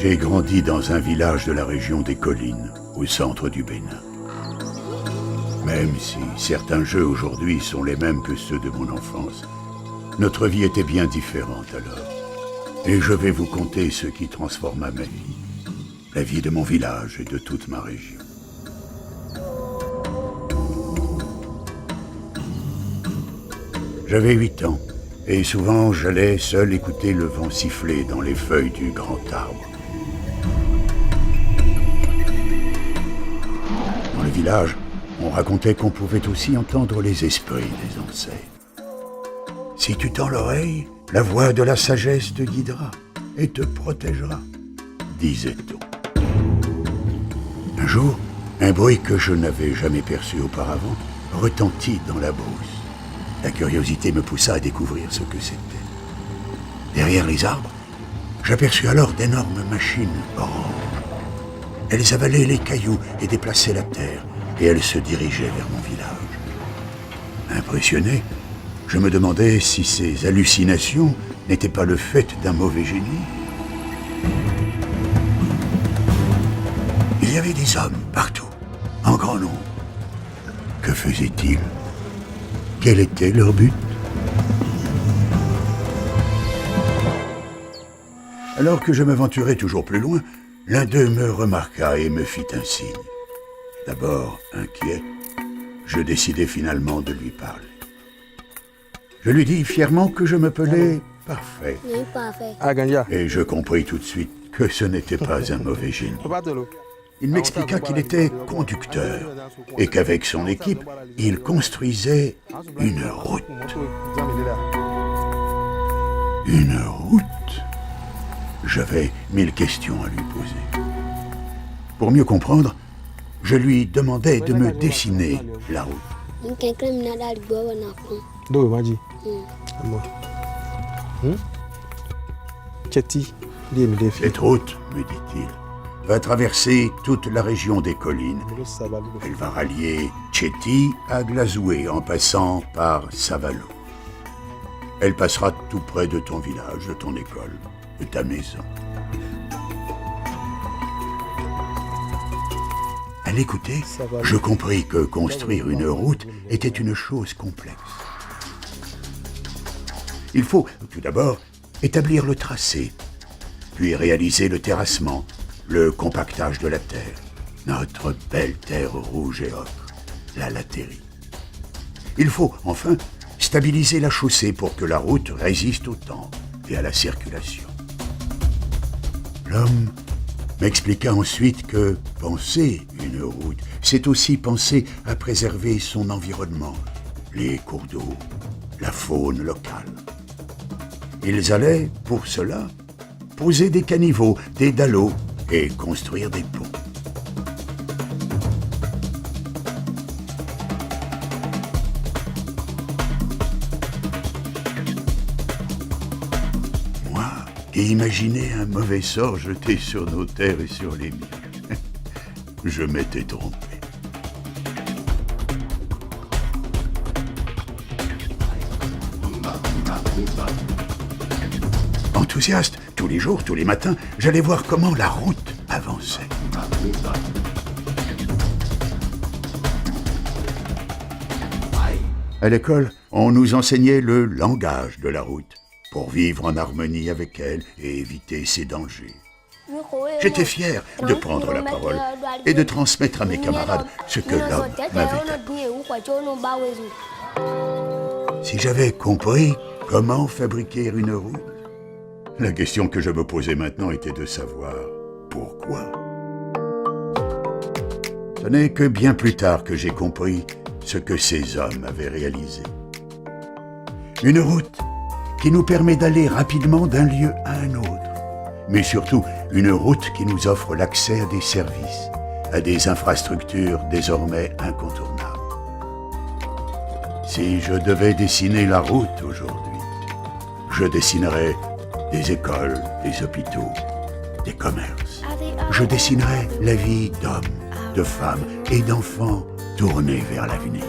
J'ai grandi dans un village de la région des collines, au centre du Bénin. Même si certains jeux aujourd'hui sont les mêmes que ceux de mon enfance, notre vie était bien différente alors. Et je vais vous conter ce qui transforma ma vie, la vie de mon village et de toute ma région. J'avais 8 ans, et souvent j'allais seul écouter le vent siffler dans les feuilles du grand arbre. Dans le village, on racontait qu'on pouvait aussi entendre les esprits des ancêtres. Si tu tends l'oreille, la voix de la sagesse te guidera et te protégera, disait-on. Un jour, un bruit que je n'avais jamais perçu auparavant retentit dans la brousse. La curiosité me poussa à découvrir ce que c'était. Derrière les arbres, j'aperçus alors d'énormes machines oranges. Elles avalaient les cailloux et déplaçaient la terre, et elles se dirigeaient vers mon village. Impressionné, je me demandais si ces hallucinations n'étaient pas le fait d'un mauvais génie. Il y avait des hommes partout, en grand nombre. Que faisaient-ils ? Quel était leur but ? Alors que je m'aventurais toujours plus loin, l'un d'eux me remarqua et me fit un signe. D'abord inquiet, je décidai finalement de lui parler. Je lui dis fièrement que je m'appelais Parfait. Et je compris tout de suite que ce n'était pas un mauvais génie. Il m'expliqua qu'il était conducteur et qu'avec son équipe, il construisait une route. Une route ? J'avais 1000 questions à lui poser. Pour mieux comprendre, je lui demandai de me dessiner la route. Cette route, me dit-il, va traverser toute la région des collines. Elle va rallier Tchéti à Glazoué en passant par Savalo. Elle passera tout près de ton village, de ton école, de ta maison. À l'écouter, je compris que construire une route était une chose complexe. Il faut, tout d'abord, établir le tracé, puis réaliser le terrassement, le compactage de la terre, notre belle terre rouge et ocre, la latérite. Il faut, enfin, stabiliser la chaussée pour que la route résiste au temps et à la circulation. L'homme m'expliqua ensuite que penser une route, c'est aussi penser à préserver son environnement, les cours d'eau, la faune locale. Ils allaient, pour cela, poser des caniveaux, des dallots et construire des ponts. Moi, qui imaginais un mauvais sort jeté sur nos terres et sur les miens, je m'étais trompé. Enthousiaste, tous les jours, tous les matins, j'allais voir comment la route avançait. À l'école, on nous enseignait le langage de la route, pour vivre en harmonie avec elle et éviter ses dangers. J'étais fier de prendre la parole et de transmettre à mes camarades ce que l'homme m'avait appris. Si j'avais compris comment fabriquer une route, la question que je me posais maintenant était de savoir pourquoi. Ce n'est que bien plus tard que j'ai compris ce que ces hommes avaient réalisé. Une route qui nous permet d'aller rapidement d'un lieu à un autre, mais surtout une route qui nous offre l'accès à des services, à des infrastructures désormais incontournables. Si je devais dessiner la route aujourd'hui, je dessinerais des écoles, des hôpitaux, des commerces. Je dessinerais la vie d'hommes, de femmes et d'enfants tournés vers l'avenir.